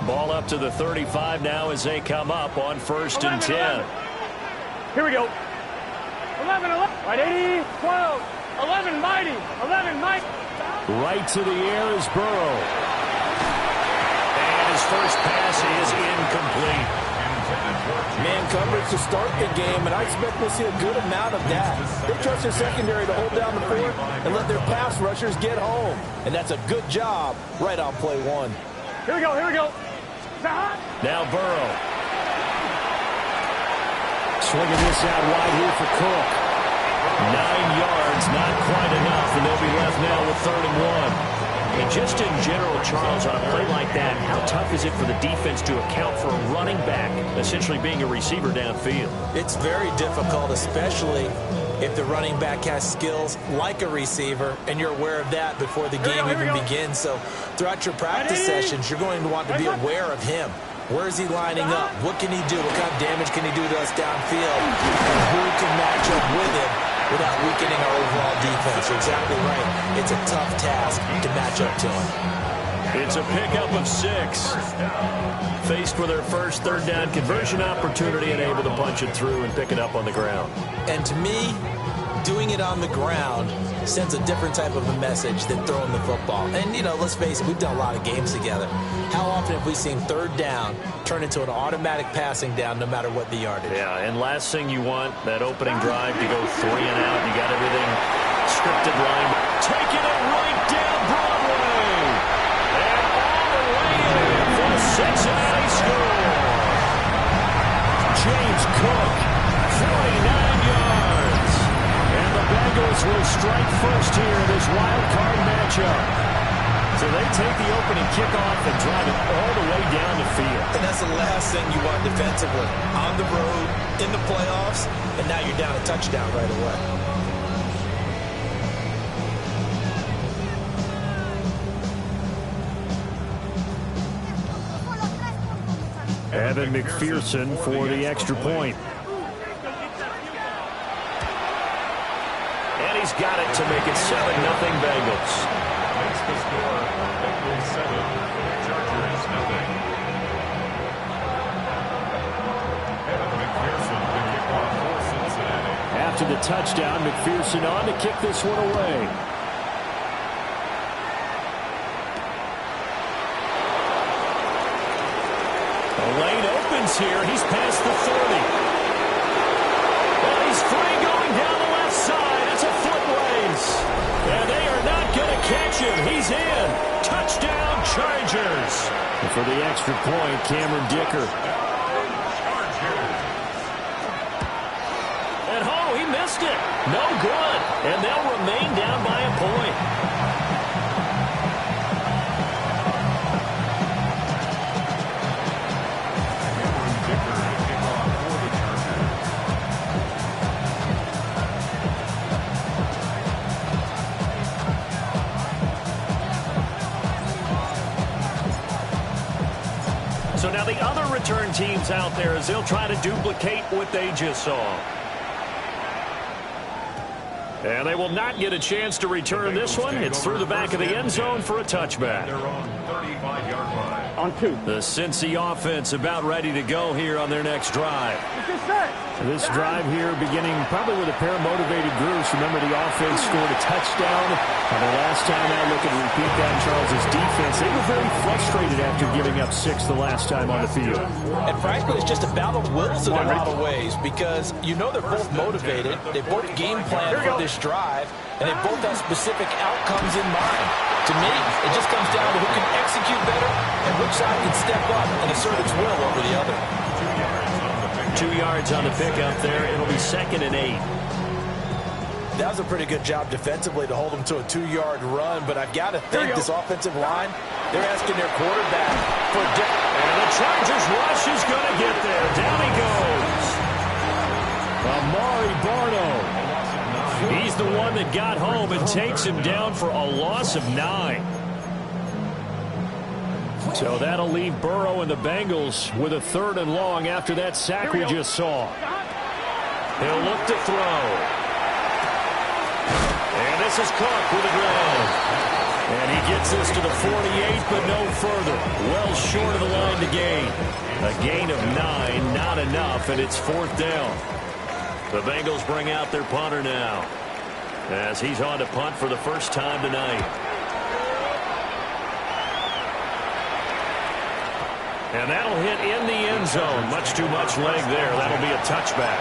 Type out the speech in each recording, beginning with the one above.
Ball up to the 35 now as they come up on 1st and 10. 11. Here we go. 11, 11. Right, 80, 12, 11, mighty, 11, mighty. Right to the air is Burrow. And his first pass is incomplete. Man coverage to start the game, and I expect we'll see a good amount of that. They trust their secondary to hold down the fort and let their pass rushers get home. And that's a good job right on play one. Here we go, here we go. Now Burrow. Swinging this out wide here for Cook. 9 yards, not quite enough, and they'll be left now with 3rd and 1. And just in general, Charles, on a play like that, how tough is it for the defense to account for a running back essentially being a receiver downfield? It's very difficult, especially if the running back has skills like a receiver, and you're aware of that before the game even begins. So throughout your practice sessions, you're going to want to be aware of him. Where is he lining up? What can he do? What kind of damage can he do to us downfield? And who can match up with him without weakening our overall defense? You're exactly right. It's a tough task to match up to him. It's a pickup of 6. Faced with their first 3rd down conversion opportunity and able to punch it through and pick it up on the ground. And to me, doing it on the ground sends a different type of a message than throwing the football. And, you know, let's face it, we've done a lot of games together. How often have we seen 3rd down turn into an automatic passing down no matter what the yardage? Yeah, and last thing you want, that opening drive to go 3 and out. You got everything scripted line. Taking it right down Broadway. And all the way in for the Cincinnati score. James Cook, 49 yards. And the Bengals will strike first here in this wild card matchup. So they take the opening kickoff and drive it all the way down the field. And that's the last thing you want defensively. On the road, in the playoffs, and now you're down a touchdown right away. Evan McPherson for the extra point. And he's got it to make it 7-0 Bengals. Makes the score Bengals 7, Chargers 0. Evan McPherson, the kickoff for Cincinnati. After the touchdown, McPherson on to kick this one away. The lane opens here. He's past the 30. And he's free going down the left side. It's a foot race. And they are not going to catch him. He's in. Touchdown, Chargers. And for the extra point, Cameron Dicker. And he missed it. No good. And they'll remain down by a point. So now the other return teams out there as they'll try to duplicate what they just saw. And they will not get a chance to return this one. It's through the back of the end zone for a touchback. They're on 35-yard line. On 2. The Cincy offense about ready to go here on their next drive. This drive here beginning probably with a pair of motivated groups. Remember, the offense scored a touchdown. And the last time I look and repeat that, Charles' defense, they were very frustrated after giving up 6 the last time on the field. And frankly, it's just a battle of wills in a lot of ways because you know they're both motivated. They both game plan for this drive, and they both have specific outcomes in mind. To me, it just comes down to who can execute better and which side can step up and assert its will over the other. 2 yards on the pickup there. It'll be 2nd and 8. That was a pretty good job defensively to hold them to a 2-yard run, but I've got to think this offensive line, they're asking their quarterback for a different. And the Chargers rush is going to get there. Down he goes. Amari Barno. He's the one that got home and takes him down for a loss of 9. So that'll leave Burrow and the Bengals with a 3rd and long after that sack we just saw. He'll look to throw. And this is Cook with a grab. And he gets this to the 48, but no further. Well short of the line to gain. A gain of 9, not enough, and it's 4th down. The Bengals bring out their punter now, as he's on to punt for the first time tonight. And that'll hit in the end zone. Much too much leg there. That'll be a touchback.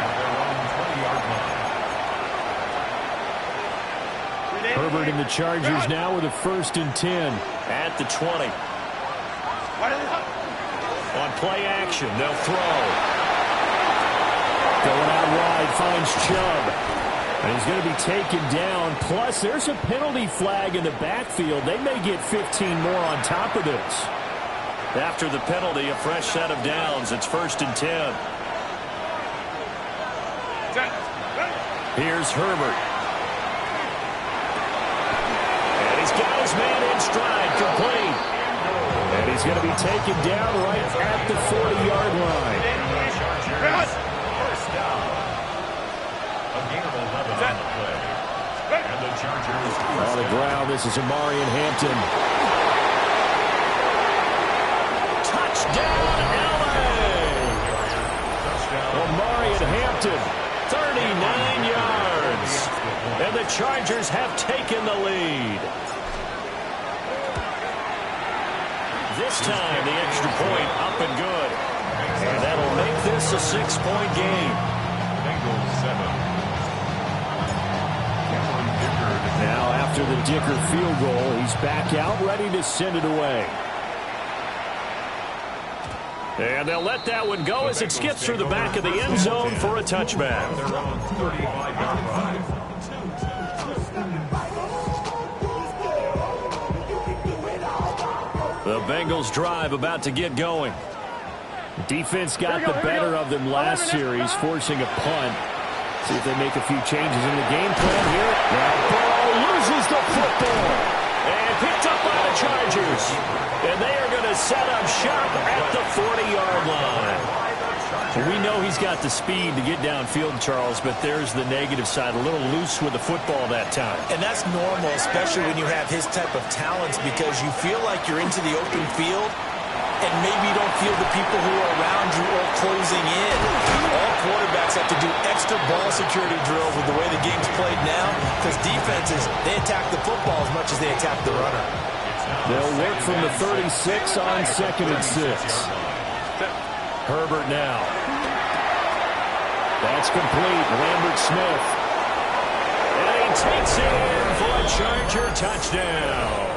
Herbert and the Chargers now with a 1st and 10 at the 20. On play action, they'll throw. Going out wide, finds Chubb. And he's going to be taken down. Plus, there's a penalty flag in the backfield. They may get 15 more on top of this. After the penalty, a fresh set of downs. It's 1st and 10. Here's Herbert. And he's got his man in stride, complete. And he's going to be taken down right at the 40-yard line. First down. A gain of 11 on the play. And the Chargers on the ground, this is Amari and Hampton. Touchdown, LA! Amari and Hampton, 39 yards. And the Chargers have taken the lead. This time, the extra point up and good. And that'll make this a 6-point game. Bengals 7. Now, after the Dicker field goal, he's back out, ready to send it away. And they'll let that one go as it skips through the back of the end zone for a touchback. The Bengals drive about to get going. Defense got the better of them last series, forcing a punt. See if they make a few changes in the game plan here. Now Burrow loses the football. And picked up by the Chargers. And they are going to set up shop at the 40-yard line. We know he's got the speed to get downfield, Charles, but there's the negative side. A little loose with the football that time. And that's normal, especially when you have his type of talents, because you feel like you're into the open field, and maybe you don't feel the people who are around you or closing in. All quarterbacks have to do extra ball security drills with the way the game's played now, because defenses, they attack the football as much as they attack the runner. They'll work from the 36 on 2nd and 6. Herbert now. That's complete. Lambert Smith. And he takes it in for a Charger touchdown.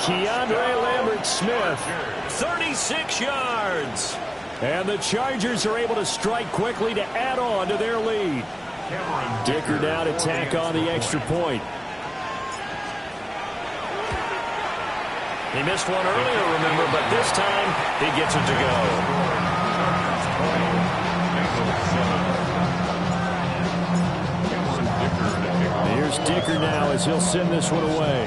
Keandre Lambert Smith, 36 yards. And the Chargers are able to strike quickly to add on to their lead. Dicker now to tack on the extra point. He missed one earlier, remember, but this time he gets it to go. Here's Dicker now as he'll send this one away.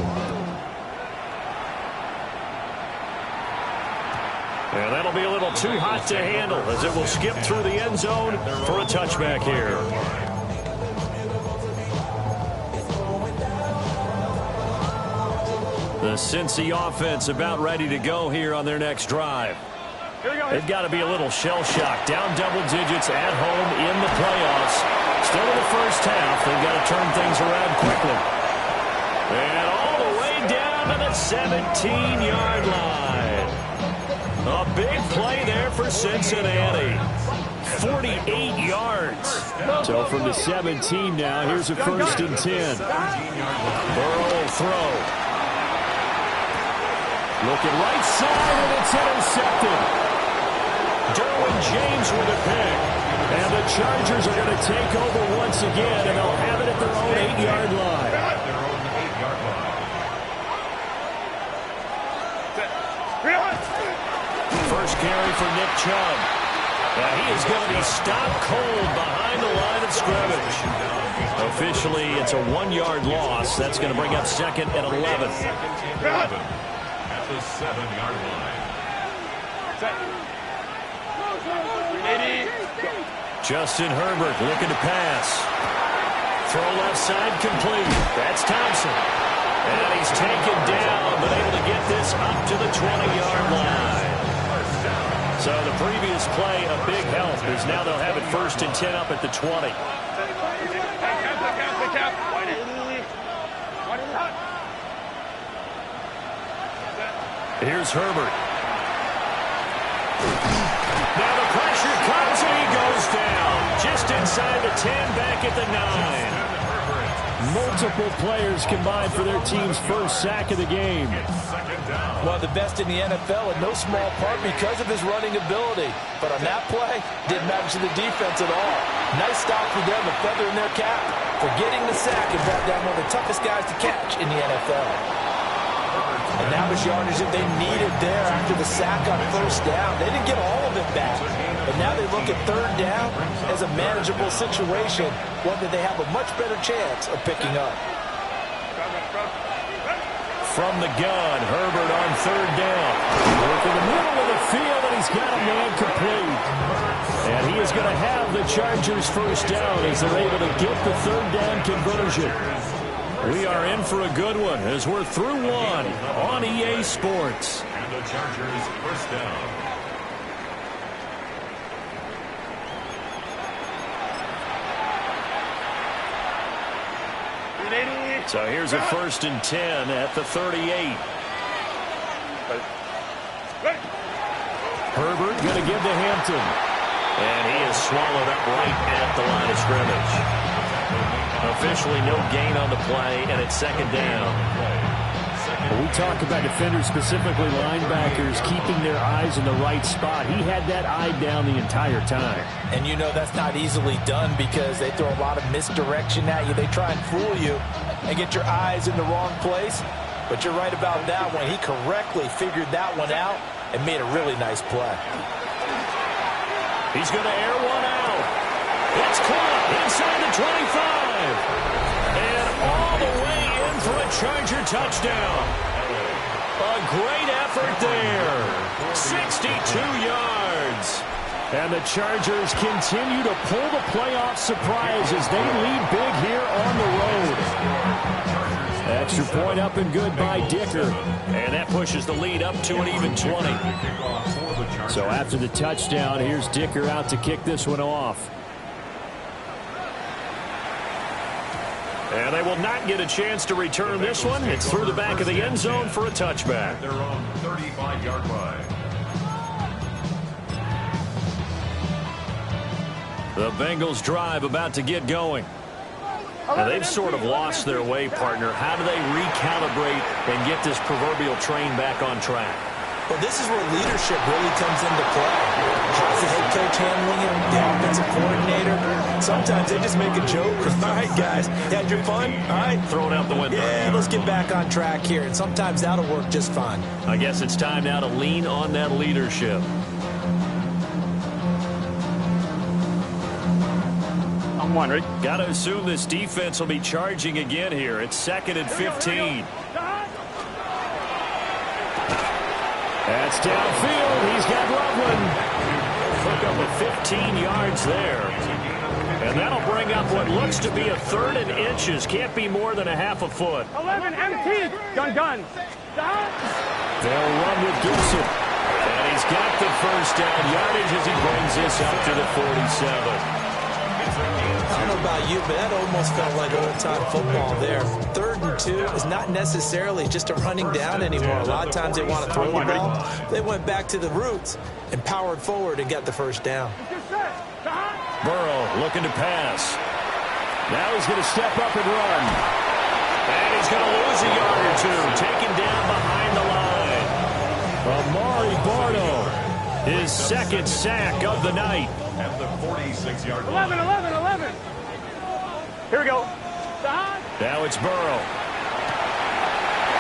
And that'll be a little too hot to handle as it will skip through the end zone for a touchback here. The Cincy offense about ready to go here on their next drive. They've got to be a little shell-shocked. Down double digits at home in the playoffs. Still in the first half. They've got to turn things around quickly. And all the way down to the 17-yard line. A big play there for Cincinnati. 48 yards. So from the 17 now, here's a 1st and 10. Burrow will throw. Looking right side, and it's intercepted. Derwin James with a pick. And the Chargers are going to take over once again, and they'll have it at their own 8-yard line. First carry for Nick Chubb. Now he is going to be stopped cold behind the line of scrimmage. Officially, it's a 1-yard loss. That's going to bring up 2nd and 11. At the 7-yard line. Justin Herbert looking to pass. Throw left side complete. That's Thompson. And he's taken down, but able to get this up to the 20-yard line. So the previous play, a big help, as now they'll have it 1st and 10 up at the 20. Here's Herbert. Now the pressure comes and he goes down. Just inside the 10, back at the 9. Multiple players combined for their team's first sack of the game. One of the best in the NFL, in no small part because of his running ability. But on that play, didn't matter to the defense at all. Nice stop for them, a feather in their cap for getting the sack and brought down one of the toughest guys to catch in the NFL. And that was yardage that they needed there after the sack on 1st down. They didn't get all of it back. But now they look at 3rd down as a manageable situation, one that they have a much better chance of picking up. From the gun, Herbert on 3rd down. Work in the middle of the field, and he's got a man complete. And he is going to have the Chargers 1st down as they're able to get the 3rd down conversion. We are in for a good one as we're through one on EA Sports. And the Chargers 1st down. So here's a 1st and 10 at the 38. Herbert going to give to Hampton. And he is swallowed up right at the line of scrimmage. Officially no gain on the play, and it's 2nd down. When we talk about defenders, specifically linebackers, keeping their eyes in the right spot. He had that eye down the entire time. And you know that's not easily done because they throw a lot of misdirection at you. They try and fool you and get your eyes in the wrong place. But you're right about that one. He correctly figured that one out and made a really nice play. He's going to air one out. It's caught inside the 25. And all the way in for a Charger touchdown. A great effort there. 62 yards. And the Chargers continue to pull the playoff surprise as they lead big here on the road. Extra point up and good by Dicker. And that pushes the lead up to an even 20. So after the touchdown, here's Dicker out to kick this one off. And they will not get a chance to return this one. It's through the back of the end zone for a touchback. They're on 35-yard line. The Bengals drive about to get going. Now they've sort of lost their way, partner. How do they recalibrate and get this proverbial train back on track? Well, this is where leadership really comes into play. How's the head coach handling it? The offensive coordinator? Sometimes they just make a joke. All right, guys, you had your fun? All right. Throw it out the window. Yeah, let's get back on track here. And sometimes that'll work just fine. I guess it's time now to lean on that leadership. I'm one, Rick. Got to assume this defense will be charging again here. It's 2nd and 15. That's downfield. He's got Loveland. Took up a 15 yards there. And that'll bring up what looks to be a 3rd and inches. Can't be more than a half a foot. 11 empty. Gun. They'll run with Gibson. And he's got the 1st down yardage as he brings this up to the 47. I don't know about you, but that almost felt like old-time football there. 3rd and 2 is not necessarily just a running down anymore. A lot of times they want to throw the ball. They went back to the roots and powered forward and got the 1st down. Burrow looking to pass. Now he's going to step up and run. And he's going to lose a yard or two. Taken down behind the line. Amari Bardo, his 2nd sack of the night. At the 46-yard line. 11. Here we go. Now it's Burrow.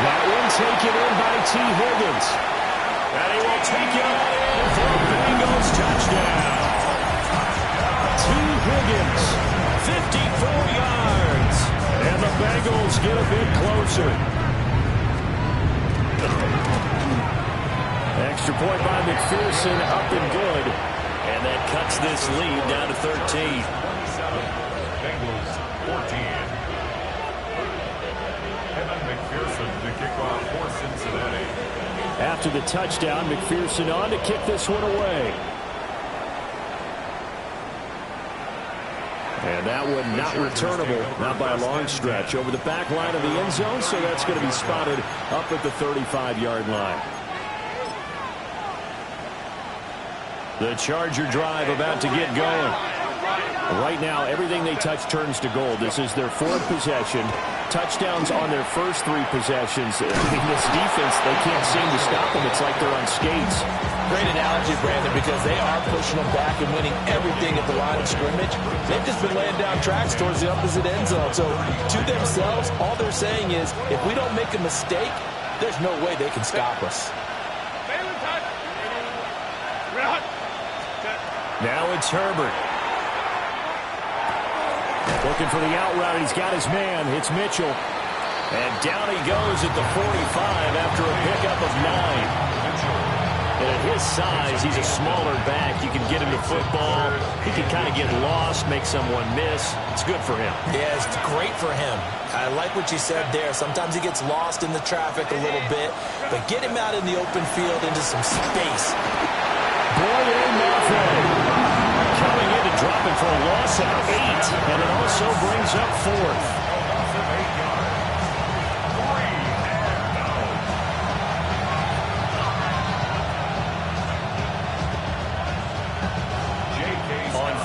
That one taken in by T. Higgins. And he will take it in for a Bengals touchdown. T. Higgins, 54 yards. And the Bengals get a bit closer. Extra point by McPherson, up and good. And that cuts this lead down to 13. 27, Bengals 14. Kevin McPherson After the touchdown, McPherson on to kick this one away. And that one not returnable, not by a long stretch, over the back line of the end zone, so that's going to be spotted up at the 35-yard line. The Charger drive about to get going. Right now, everything they touch turns to gold. This is their fourth possession. Touchdowns on their first three possessions. I mean, this defense, they can't seem to stop them. It's like they're on skates. Great analogy, Brandon, because they are pushing them back and winning everything at the line of scrimmage. They've just been laying down tracks towards the opposite end zone. So to themselves, all they're saying is, if we don't make a mistake, there's no way they can stop us. Now it's Herbert. Looking for the out route. He's got his man. It's Mitchell. And down he goes at the 45 after a pickup of 9. And at his size, he's a smaller back. You can get him to football. He can kind of get lost, make someone miss. It's good for him. Yeah, it's great for him. I like what you said there. Sometimes he gets lost in the traffic a little bit. But get him out in the open field into some space. Boy, nothing. Coming in to drop it for a loss of 8. And it also brings up 4th.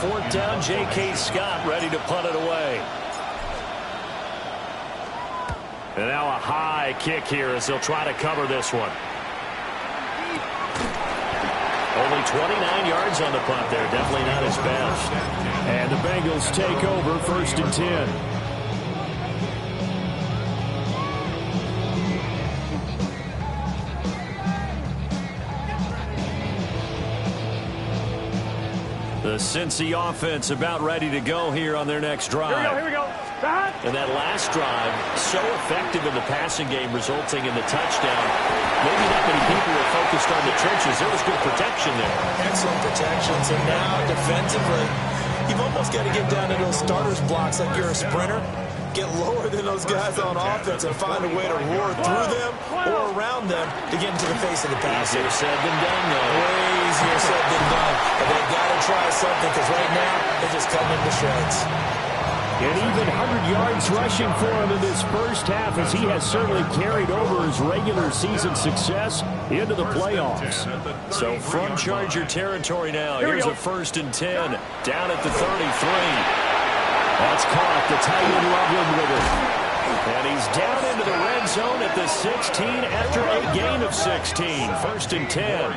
Fourth down, J.K. Scott ready to punt it away. And now a high kick here as they'll try to cover this one. Only 29 yards on the punt there. Definitely not his best. And the Bengals take over 1st and 10. The Cincy offense about ready to go here on their next drive. Here we go. And that last drive, so effective in the passing game, resulting in the touchdown. Maybe not many people were focused on the trenches. There was good protection there. Excellent protection. So now defensively, you've almost got to get down to those starters blocks like you're a sprinter. Get lower than those guys on offense and find a way to roar through them or around them to get into the face of the passer. Easier said than done, though. Way easier said than done. But they've got to try something because right now they're just cutting into shreds. And even 100 yards rushing for him in this first half, as he has certainly carried over his regular season success into the playoffs. So from Charger territory now, here's a 1st and 10 down at the 33. That's caught. The tight end Loveland with it. And he's down into the red zone at the 16 after a gain of 16. 1st and 10.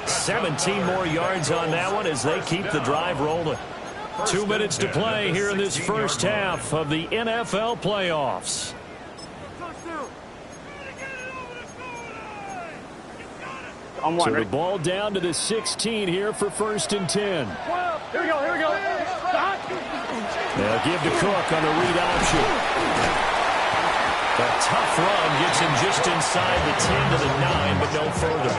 17 more yards on that one as they keep the drive rolling. 2 minutes to play here in this first half of the NFL playoffs. So the ball down to the 16 here for 1st and 10. Here we go. They'll give to Cook on the read option. A tough run gets him just inside the 10 to the 9, but no further.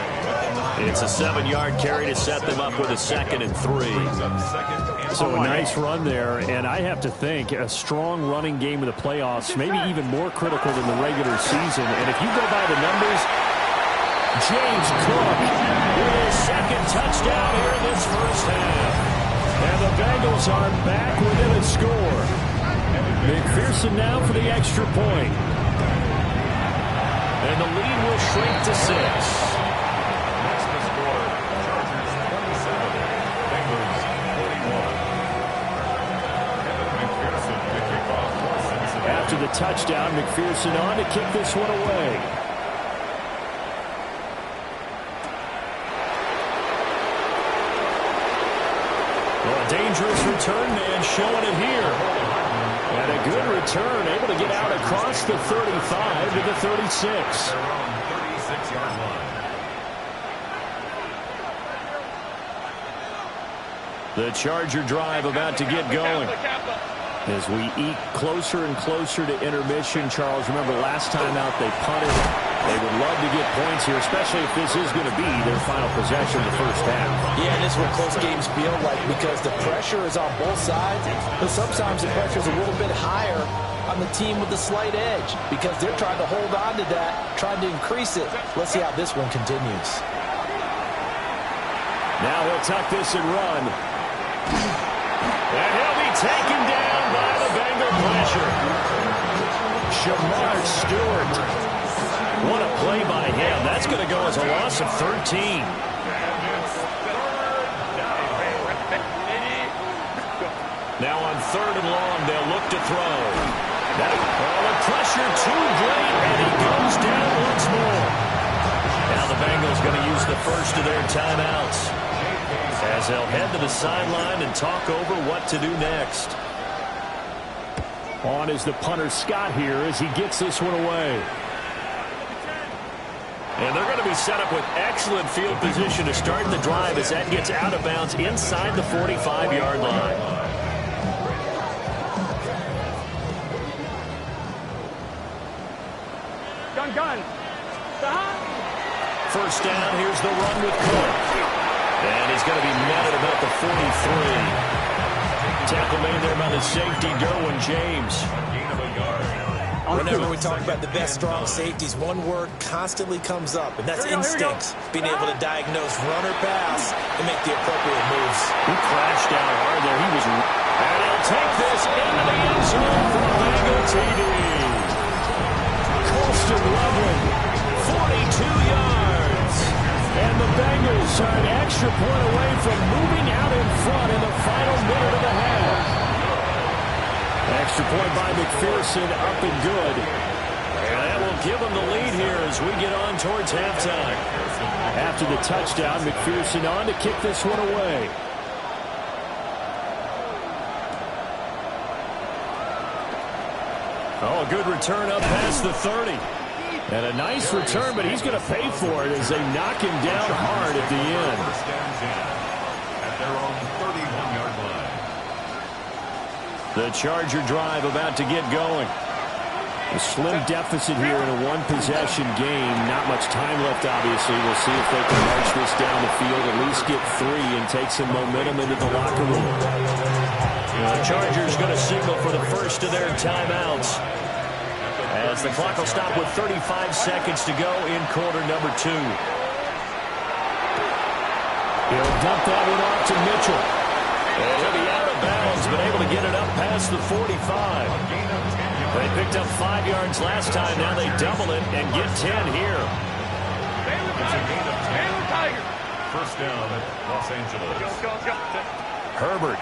It's a 7-yard carry to set them up with a 2nd and 3. So a nice run there, and I have to think a strong running game of the playoffs, maybe even more critical than the regular season. And if you go by the numbers, James Cook with his 2nd touchdown here in this first half. And the Bengals are back within a score. McPherson now for the extra point. And the lead will shrink to 6. Next to score, Chargers 27, Bengals 41. Kevin McPherson to kick off for Cincinnati. After the touchdown, McPherson on to kick this one away. Dangerous return man showing it here. And a good return, able to get out across the 35 to the 36. Their own 36-yard line. The Charger drive about to get going. As we eke closer and closer to intermission, Charles, remember last time out they punted. They would love to get points here, especially if this is going to be their final possession of the first half. Yeah, and this is what close games feel like because the pressure is on both sides, but sometimes the pressure is a little bit higher on the team with the slight edge because they're trying to hold on to that, trying to increase it. Let's see how this one continues. Now he'll tuck this and run. And he'll be taken down by the Bengal pressure. Shamar Stewart. What a play by him. That's going to go as a loss of 13. Now on 3rd and long, they'll look to throw. The pressure too great, and he goes down once more. Now the Bengals going to use the first of their timeouts as they'll head to the sideline and talk over what to do next. On is the punter Scott here as he gets this one away. And they're going to be set up with excellent field position to start the drive as that gets out of bounds inside the 45-yard line. Gun. First down, here's the run with Cook. And he's going to be met at about the 43. Tackle made there by the safety, Derwin James. Whenever we talk about the best strong safeties, one word constantly comes up, and that's instinct. Being able to diagnose run or pass and make the appropriate moves. He crashed down hard there. And he'll take this into the end zone for a Bengal TD. Colston Loveland, 42 yards. And the Bengals are an extra point away from moving out in front in the final minute of the half. Extra point by McPherson, up and good. And that will give them the lead here as we get on towards halftime. After the touchdown, McPherson on to kick this one away. Oh, a good return up past the 30. And a nice return, but he's going to pay for it as they knock him down hard at the end. At their own 31-yard line. The Charger drive about to get going. A slim deficit here in a one-possession game. Not much time left, obviously. We'll see if they can march this down the field, at least get 3 and take some momentum into the locker room. The Chargers going to signal for the first of their timeouts as the clock will stop with 35 seconds to go in quarter number 2. He'll dump that one off to Mitchell. And he'll be out of bounds, but able to get it up past the 45. They picked up 5 yards last time. Now they double it and get 10 here. First down at Los Angeles. Herbert.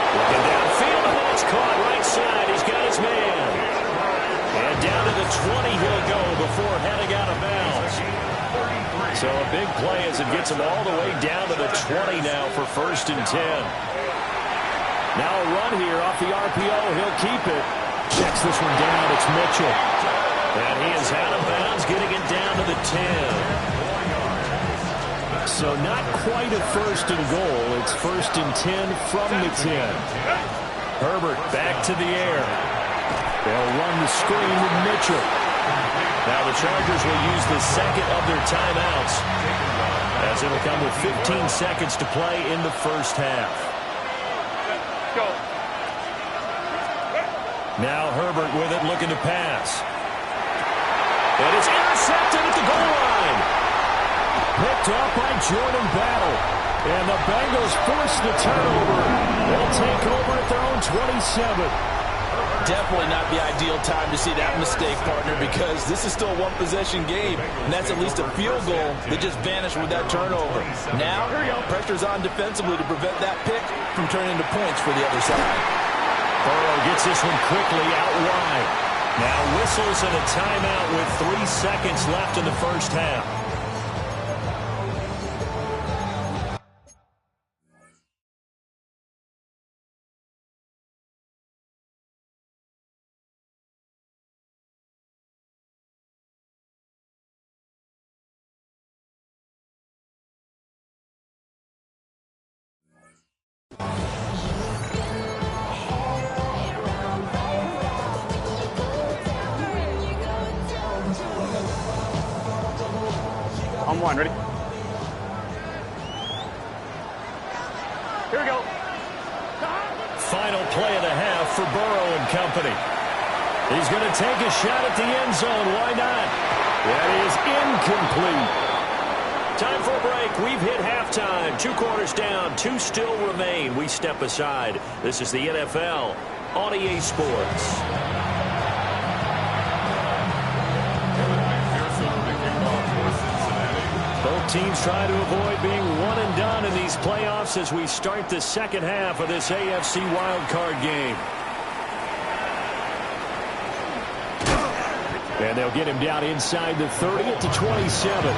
Looking downfield, and that's caught right side. He's got his man. And down to the 20 he'll go before heading out of bounds. So a big play as it gets him all the way down to the 20 now for 1st and 10. Now a run here off the RPO. He'll keep it. Checks this one down. It's Mitchell. And he is out of bounds, getting it down to the 10. So not quite a 1st and goal. It's 1st and 10 from the 10. Herbert back to the air. They'll run the screen with Mitchell. Now the Chargers will use the second of their timeouts as it'll come with 15 seconds to play in the first half. Now Herbert with it, looking to pass. And it's intercepted at the goal line. Picked off by Jordan Battle. And the Bengals force the turnover. They'll take over at their own 27. Definitely not the ideal time to see that mistake, partner, because this is still a one-possession game, and that's at least a field goal that just vanished with that turnover. Now, pressure's on defensively to prevent that pick from turning into points for the other side. Burrow gets this one quickly out wide. Now whistles and a timeout with 3 seconds left in the first half. On one, ready? Here we go. Final play of the half for Burrow and company. He's going to take a shot at the end zone. Why not? That is incomplete. Time for a break. We've hit halftime. 2 quarters down. 2 still remain. We step aside. This is the NFL on EA Sports. Both teams try to avoid being one and done in these playoffs as we start the second half of this AFC wildcard game. And they'll get him down inside the 30 at the 27. The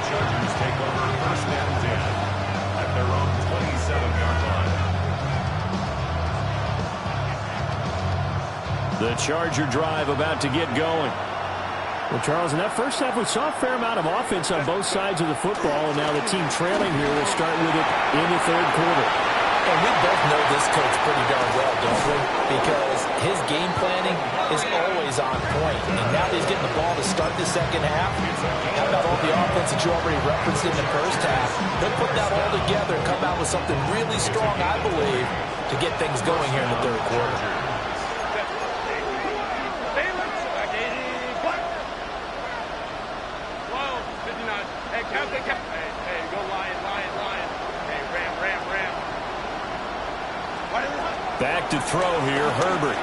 Chargers take over first and 10 at their own 27-yard line. The Charger drive about to get going. Well, Charles, in that first half, we saw a fair amount of offense on both sides of the football, and now the team trailing here will start with it in the third quarter. And we both know this coach pretty darn well, don't we? Because his game planning is always on point. And now that he's getting the ball to start the second half, how about all the offense that you already referenced in the first half? He'll put that all together and come out with something really strong, I believe, to get things going here in the third quarter. Back to throw here, Herbert.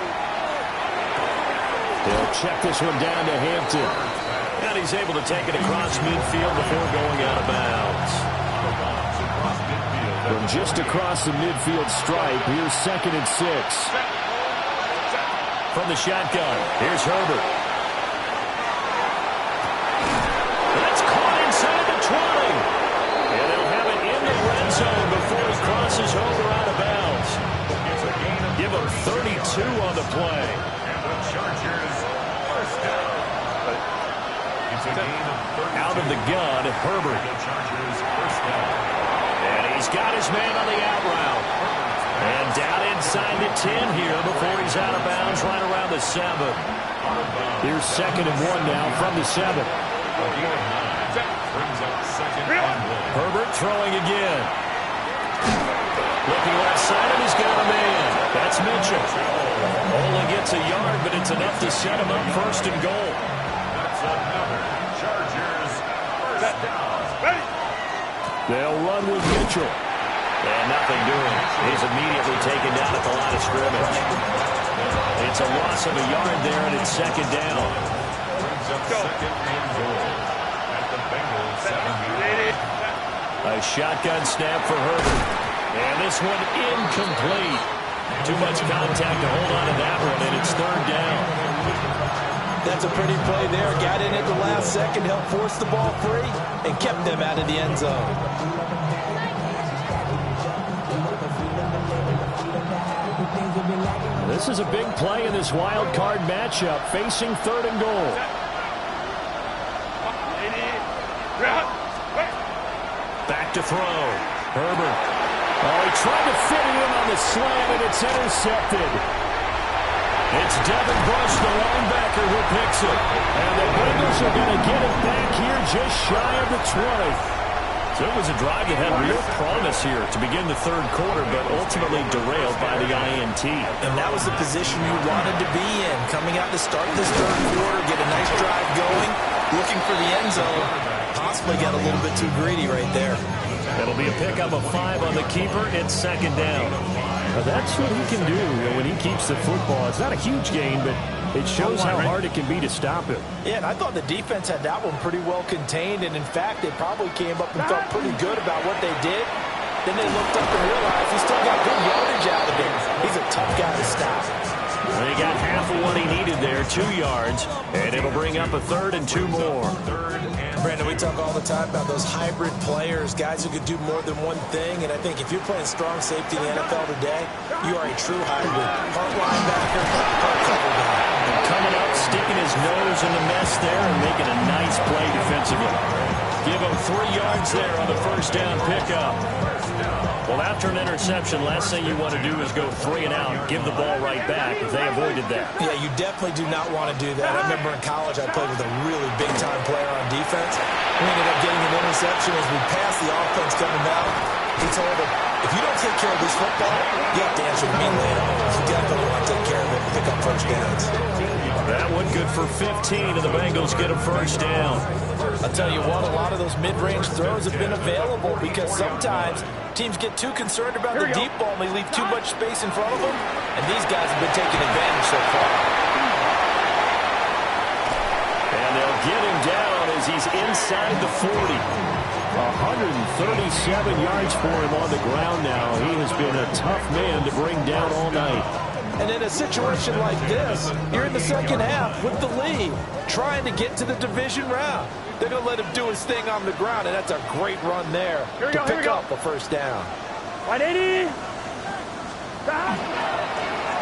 They'll check this one down to Hampton. And he's able to take it across midfield before going out of bounds. From just across the midfield stripe, here's 2nd and 6. From the shotgun, here's Herbert. That's caught inside the 20. And they'll have it in the red zone before he crosses over out of bounds. Give him 32 on the play. And the Chargers first down. It's a gain of 32. Out of the gun, Herbert. The Chargers first down. And he's got his man on the out route. And down inside the 10 here before he's out of bounds right around the 7. Here's 2nd and 1 now from the 7. Brings up 2nd and 1. Herbert throwing again. Looking left side, and he's got a man. That's Mitchell. Only gets a yard, but it's enough to set him up 1st and goal. That's another Chargers first down. They'll run with Mitchell. And nothing doing. He's immediately taken down at the line of scrimmage. It's a loss of a yard there, and it's 2nd down. Brings up 2nd and goal at the Bengals 7-yard line. A shotgun snap for Herbert. And this one incomplete. Too much contact to hold on to that one, and it's 3rd down. That's a pretty play there. Got in at the last second, helped force the ball free, and kept them out of the end zone. This is a big play in this wild card matchup, facing 3rd and goal. Back to throw. Herbert. Oh, he tried to fit it in on the slant, and it's intercepted. It's Devin Bush, the linebacker, who picks it. And the Bengals are going to get it back here just shy of the 20. So it was a drive that had real promise here to begin the third quarter, but ultimately derailed by the INT. And that was the position you wanted to be in. Coming out to start this third quarter, get a nice drive going, looking for the end zone. Possibly got a little bit too greedy right there. It'll be a pickup of 5 on the keeper. It's 2nd down. Now that's what he can do when he keeps the football. It's not a huge gain, but it shows how hard it can be to stop him. Yeah, and I thought the defense had that one pretty well contained, and in fact, they probably came up and felt pretty good about what they did. Then they looked up and realized he still got good yardage out of it. He's a tough guy to stop. Well, he got half of what he needed there, 2 yards, and it'll bring up a 3rd and 2 more. Brandon, we talk all the time about those hybrid players, guys who could do more than one thing, and I think if you're playing strong safety in the NFL today, you are a true hybrid. Part linebacker, part cover guy. Coming up, sticking his nose in the mess there and making a nice play defensively. Give him 3 yards there on the first down pickup. Well, after an interception, last thing you want to do is go 3 and out, give the ball right back. They avoided that. Yeah, you definitely do not want to do that. I remember in college I played with a really big-time player on defense. We ended up getting an interception as we passed the offense coming down. He told him, if you don't take care of this football, you have to answer to me later. You definitely want to take care of it and pick up first downs. That one good for 15, and the Bengals get a first down. I'll tell you what, a lot of those mid-range throws have been available because sometimes teams get too concerned about the deep ball and they leave too much space in front of them, and these guys have been taking advantage so far. And they'll get him down as he's inside the 40. 137 yards for him on the ground now. He has been a tough man to bring down all night. And in a situation like this, you're in the second half with the lead, trying to get to the division round. They're going to let him do his thing on the ground, and that's a great run there to pick up a first down. 180.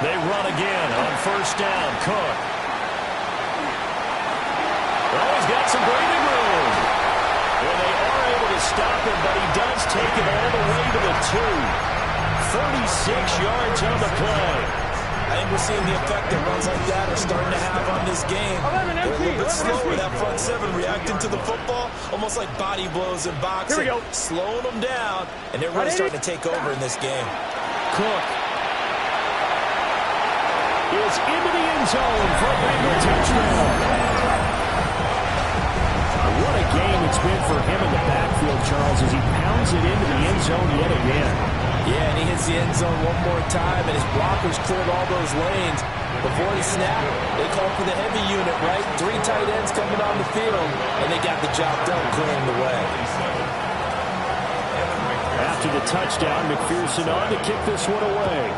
They run again on first down. Cook. Well, he's got some breathing room. And they are able to stop him, but he does take it all the way to the 2. 36 yards on the play. I think we're seeing the effect that runs like that are starting to have on this game. They're a little bit slower, that front 7, reacting to the football, almost like body blows in boxing, slowing them down, and they're really starting to take over in this game. Cook is into the end zone for a Bengal touchdown. What a game it's been for him in the backfield, Charles, as he pounds it into the end zone yet again. Yeah, and he hits the end zone one more time, and his blockers cleared all those lanes. Before the snap, they called for the heavy unit, right? 3 tight ends coming on the field, and they got the job done clearing the way. After the touchdown, McPherson on to kick this one away.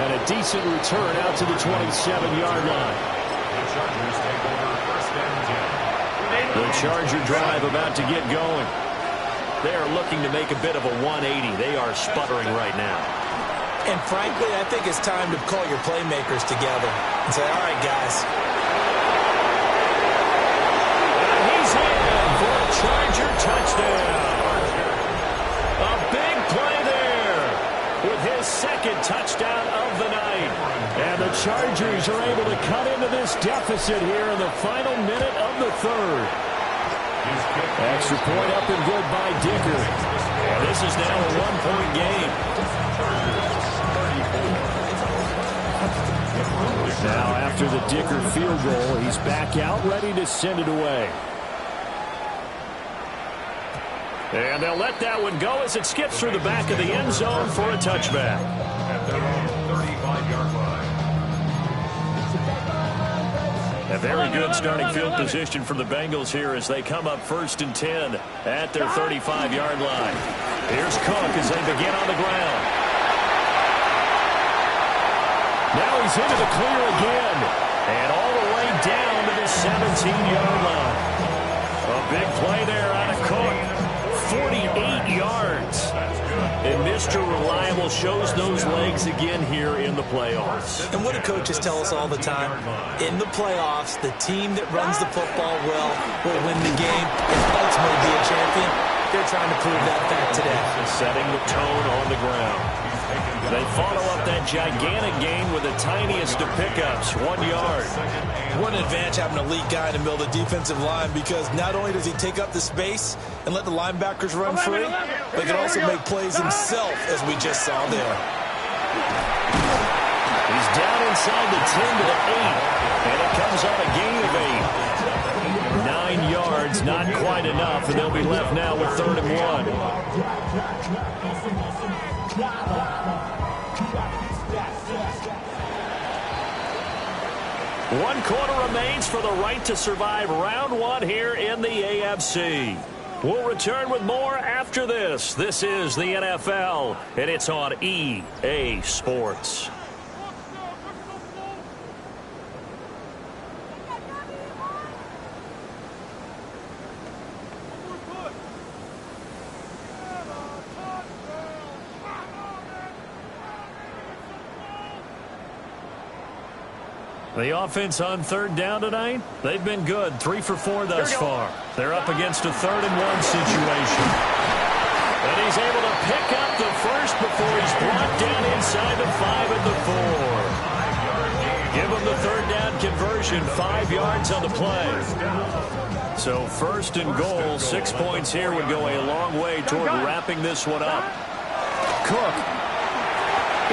And a decent return out to the 27-yard line. The Charger drive about to get going. They are looking to make a bit of a 180. They are sputtering right now. And frankly, I think it's time to call your playmakers together and say, all right, guys. And he's in for a Charger touchdown. A big play there with his second touchdown of the night. And the Chargers are able to cut into this deficit here in the final minute of the 3rd. Extra point up and good by Dicker. And this is now a 1-point game. Now after the Dicker field goal, he's back out ready to send it away. And they'll let that one go as it skips through the back of the end zone for a touchback. At their own 35-yard line. A very good starting field position for the Bengals here as they come up 1st and 10 at their 35-yard line. Here's Cook as they begin on the ground. Now he's into the clear again. And all the way down to the 17-yard line. A big play there out of Cook. 48 yards. And Mr. Reliable shows those legs again here in the playoffs. And what do coaches tell us all the time? In the playoffs, the team that runs the football well will win the game and ultimately be a champion. They're trying to prove that fact today. Setting the tone on the ground. They follow up that gigantic gain with the tiniest of pickups, 1 yard. What an advantage having an elite guy in the middle of the defensive line, because not only does he take up the space and let the linebackers run free, but he can also make plays himself, as we just saw there. He's down inside the 10 to the 8, and it comes on a gain of 8. 9 yards, not quite enough, and they'll be left now with 3rd and 1 quarter remains for the right to survive round 1 here in the AFC. We'll return with more after this. This is the NFL, and it's on EA Sports. The offense on third down tonight, they've been good. 3 for 4 thus far. They're up against a 3rd-and-1 situation. And he's able to pick up the first before he's brought down inside the 5 at the 4. Give him the 3rd down conversion, 5 yards on the play. So 1st and goal, 6 points here would go a long way toward wrapping this one up. Cook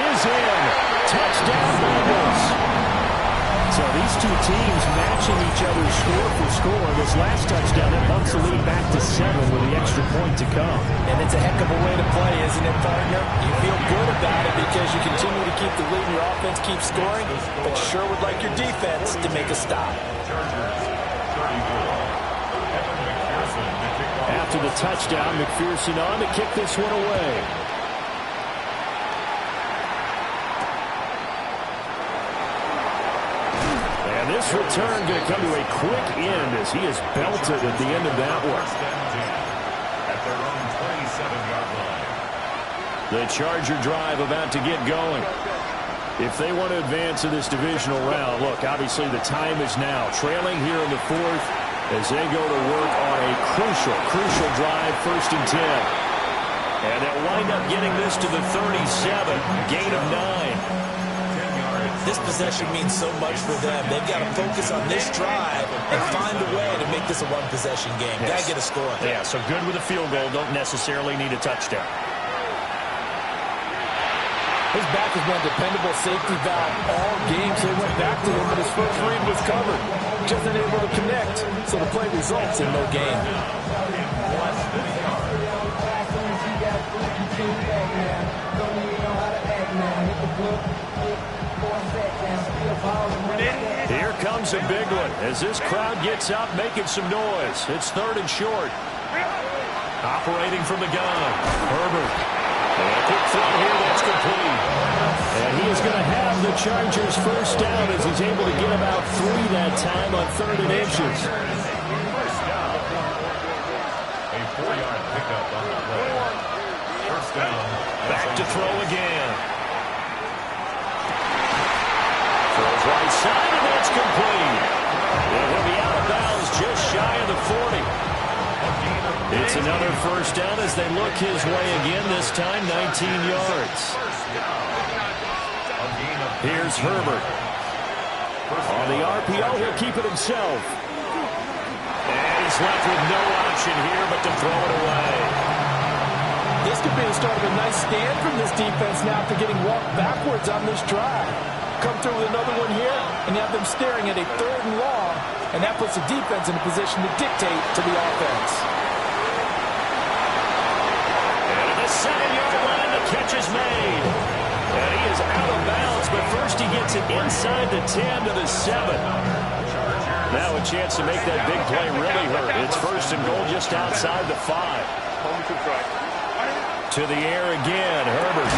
is in. Touchdown, Bengals. So these two teams matching each other score for score. This last touchdown, that bumps the lead back to 7 with the extra point to come. And it's a heck of a way to play, isn't it, partner? You feel good about it because you continue to keep the lead and your offense keeps scoring, but you sure would like your defense to make a stop. After the touchdown, McPherson on to kick this one away. And this return going to come to a quick end as he is belted at the end of that one. At their own 27-yard line. The Charger drive about to get going. If they want to advance in this divisional round, look, obviously the time is now. Trailing here in the 4th as they go to work on a crucial drive, 1st and 10. And they'll wind up getting this to the 37, gain of 9. This possession means so much for them. They've got to focus on this drive and find a way to make this a one-possession game. Yes. Got to get a score. Yeah, so good with a field goal. Don't necessarily need a touchdown. His back has been a dependable safety valve all game, so he went back to him, but his first read was covered. Just unable to connect, so the play results in no gain. Here comes a big one as this crowd gets up making some noise. It's 3rd and short. Operating from the gun, Herbert. And a quick throw here that's complete. And he is going to have the Chargers first down as he's able to get about 3 that time on 3rd and inches. A 4-yard pickup on the play. First down. Back to throw again. Throws right side, and that's complete. It will be out of bounds just shy of the 40. It's another first down as they look his way again, this time 19 yards. Here's Herbert. On the RPO, he'll keep it himself. And he's left with no option here but to throw it away. This could be the start of a nice stand from this defense now after getting walked backwards on this drive. Come through with another one here, and you have them staring at a 3rd and long, and that puts the defense in a position to dictate to the offense. And at the 7-yard line, the catch is made. And he is out of bounds, but first he gets it inside the 10 to the 7. Now a chance to make that big play really hurt. It's 1st and goal just outside the 5. To the air again, Herbert.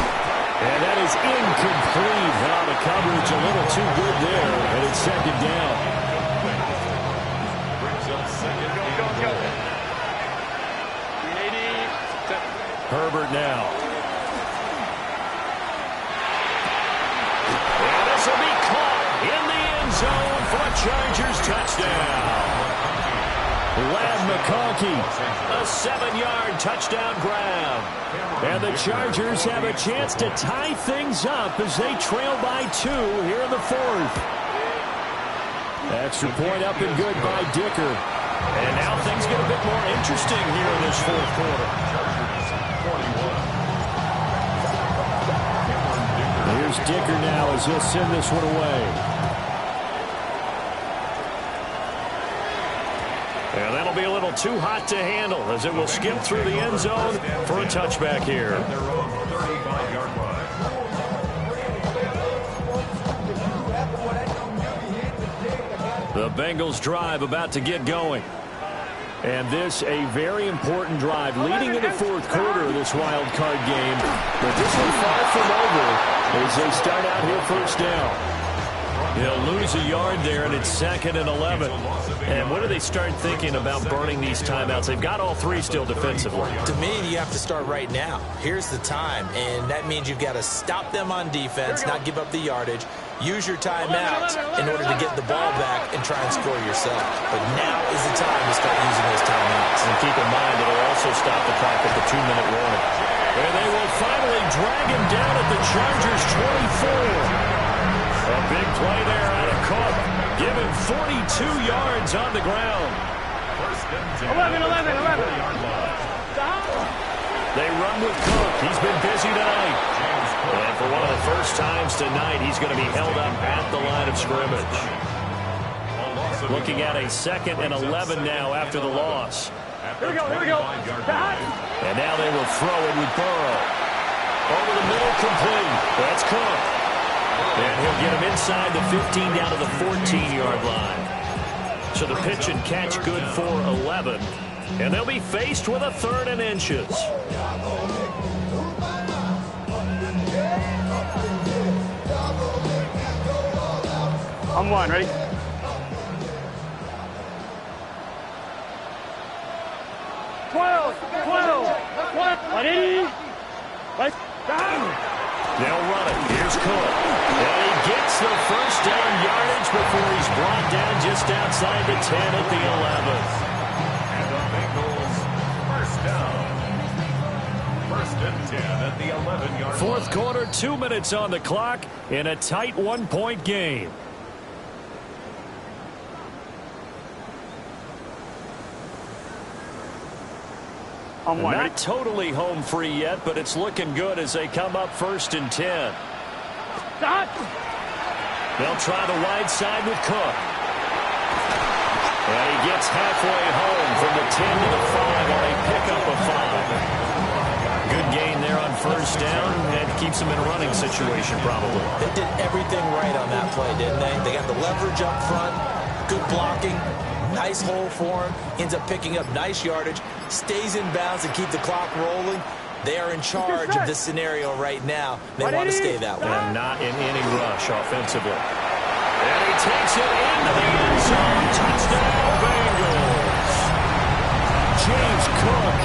And that is incomplete. Now the coverage a little too good there, and it's 2nd down. Brings up 2nd and goal. Herbert now. And this will be caught in the end zone for a Chargers touchdown. Ladd McConkey, a 7-yard touchdown grab. And the Chargers have a chance to tie things up as they trail by 2 here in the 4th. Extra point up and good by Dicker. And now things get a bit more interesting here in this 4th quarter. Here's Dicker now as he'll send this one away. And that'll be a little too hot to handle as it will skip through the end zone for a touchback here. Their own 35-yard line. The Bengals drive about to get going. And this a very important drive leading in the 4th quarter of this wild card game. But this one far from over as they start out here first down. He'll lose a yard there, and it's 2nd and 11. And what do they start thinking about burning these timeouts? They've got all 3 still defensively. To me, you have to start right now. Here's the time, and that means you've got to stop them on defense, not give up the yardage, Use your timeout in order to get the ball back and try and score yourself. But now is the time to start using those timeouts. And keep in mind it'll also stop the clock at the 2-minute warning. And they will finally drag him down at the Chargers' 24. A big play there out of Cook. Give him 42 yards on the ground. 11. They run with Cook. He's been busy tonight. And for one of the first times tonight, he's going to be held up at the line of scrimmage. Looking at a 2nd and 11 now after the loss. Here we go. And now they will throw it with Burrow. Over the middle, complete. That's Cook. And he'll get him inside the 15 down to the 14-yard line. So the pitch and catch good for 11. And they'll be faced with a 3rd and inches. I'm one, ready? They'll run it. Here's Cook. And he gets the first down yardage before he's brought down just outside the 10 at the 11. And the Bengals first down. 1st and 10 at the 11-yard line. 4th quarter, 2 minutes on the clock in a tight 1-point game. Not totally home free yet, but it's looking good as they come up 1st and 10. They'll try the wide side with Cook. And he gets halfway home from the 10 to the 5 on a pickup of 5. Good gain there on 1st down, and keeps them in a running situation probably. They did everything right on that play, didn't they? They got the leverage up front, good blocking, nice hole for him, ends up picking up nice yardage, stays in bounds and keep the clock rolling. They are in charge of this scenario right now. They want to stay that way. And not in any rush offensively. And he takes it into the end zone. Touchdown, Bengals. James Cook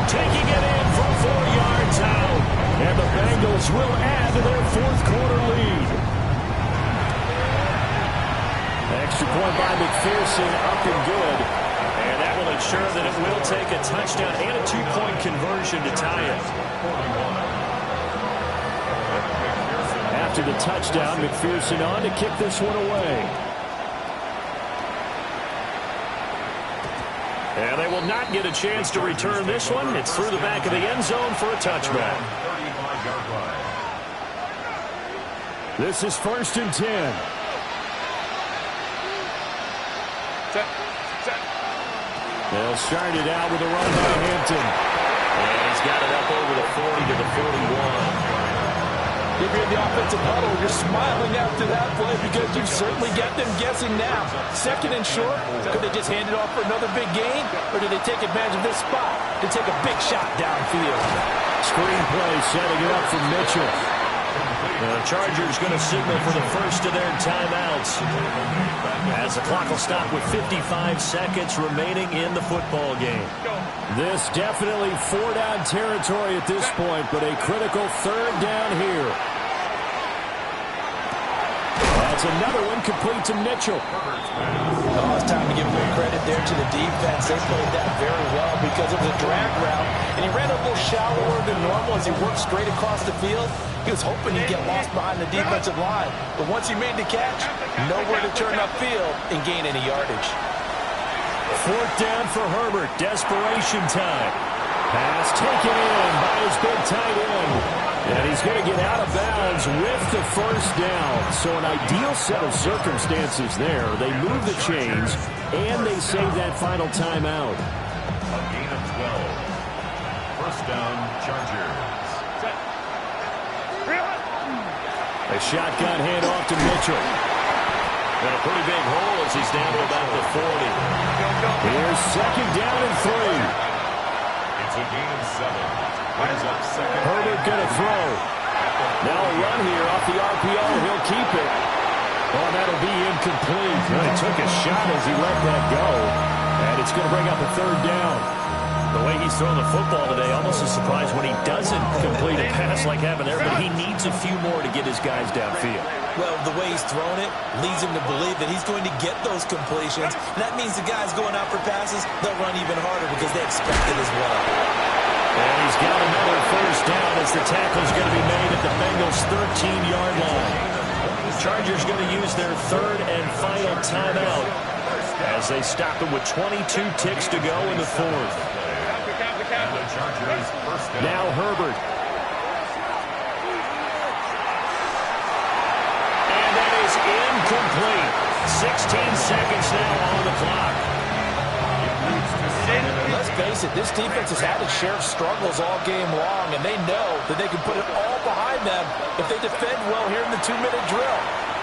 taking it in from 4 yards out. And the Bengals will add to their 4th quarter lead. Extra point by McPherson, up and good. And that will ensure that it will take a touchdown and a 2-point conversion to tie it. After the touchdown, McPherson on to kick this one away. And they will not get a chance to return this one. It's through the back of the end zone for a touchback. This is 1st and 10. They'll start it out with a run by Hampton. And he's got it up over the 40 to the 41. If you're in the offensive huddle, you're smiling after that play because you certainly get them guessing now. 2nd and short, could they just hand it off for another big gain? Or did they take advantage of this spot to take a big shot downfield? Screenplay setting it up for Mitchell. The Chargers going to signal for the first of their timeouts as the clock will stop with 55 seconds remaining in the football game. This definitely 4-down territory at this point, but a critical 3rd down here. That's another one complete to Mitchell. Oh, it's time to give a little credit there to the defense. They played that very well because it was a drag route, and he ran a little shallower than normal as he worked straight across the field. He was hoping he'd get lost behind the defensive line, but once he made the catch, nowhere to turn upfield and gain any yardage. 4th down for Herbert. Desperation time. Pass taken in by his big tight end. And he's going to get out of bounds with the 1st down. So an ideal set of circumstances there. They move the chains, and they save that final timeout. A gain of 12. 1st down, Chargers. A shotgun handoff to Mitchell. And a pretty big hole as he's down to about the 40. Here's 2nd down and 3. It's a gain of 7. Brings up 2nd. Herbert going to throw. Now a run here off the RPO. He'll keep it. Oh, that'll be incomplete. He took a shot as he let that go. And it's going to bring up a 3rd down. The way he's throwing the football today, almost a surprise when he doesn't complete a pass like happened there, but he needs a few more to get his guys downfield. Well, the way he's thrown it leads him to believe that he's going to get those completions. And that means the guys going out for passes, they'll run even harder because they expect it as well. And he's got another first down as the tackle's going to be made at the Bengals' 13-yard line. The Chargers going to use their third and final timeout as they stop it with 22 ticks to go in the fourth. Now Herbert. And that is incomplete. 16 seconds now on the clock. Let's face it, this defense has had its share of struggles all game long, and they know that they can put it all behind them if they defend well here in the 2-minute drill.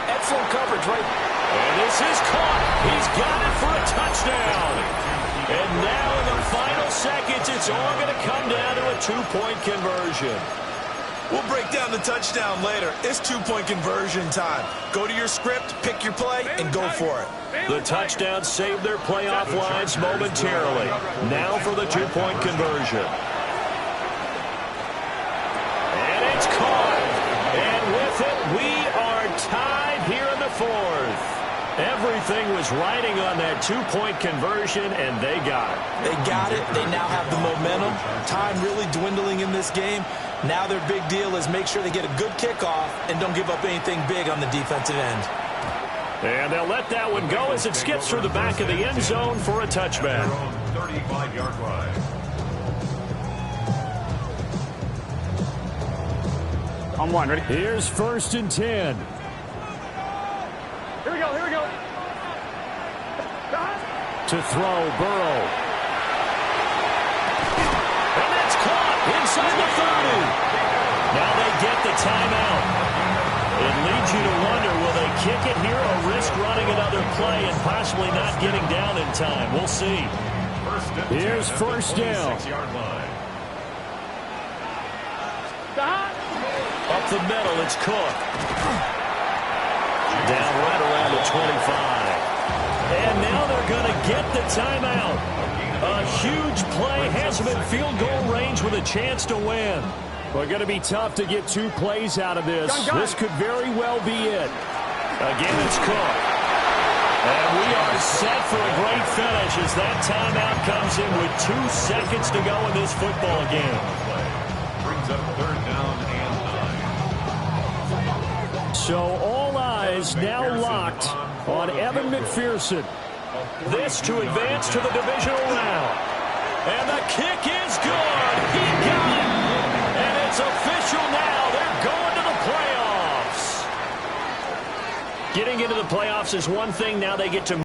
Excellent coverage, right? And this is caught. He's got it for a touchdown. And now in the final seconds, it's all going to come down to a two-point conversion. We'll break down the touchdown later. It's two-point conversion time. Go to your script, pick your play, and go for it. The touchdown saved their playoff lives momentarily. Now for the two-point conversion. And it's caught. And with it, we are tied here in the fourth. Everything was riding on that two-point conversion, and they got it. They got it. They now have the momentum. Time really dwindling in this game. Now their big deal is make sure they get a good kickoff and don't give up anything big on the defensive end. And they'll let that one go as it skips through the back of the end zone for a touchback. 35-yard line. On one, ready? Here's 1st and 10. Here we go, here we go. To throw, Burrow. And that's caught inside the 30. Now they get the timeout. It leads you to wonder, will they kick it here or risk running another play and possibly not getting down in time? We'll see. Here's 1st down. Up the middle, it's Cook. Down right around the 25. And now they're going to get the timeout. A huge play has them in field goal range with a chance to win. Well, going to be tough to get 2 plays out of this. This could very well be it. Again, it's Cook. And we are set for a great finish as that timeout comes in with 2 seconds to go in this football game. Brings up 3rd down and 9. So all eyes now locked on Evan McPherson. This to advance to the divisional round. And the kick is good. He got it. And it's official now. They're going to the playoffs. Getting into the playoffs is one thing. Now they get to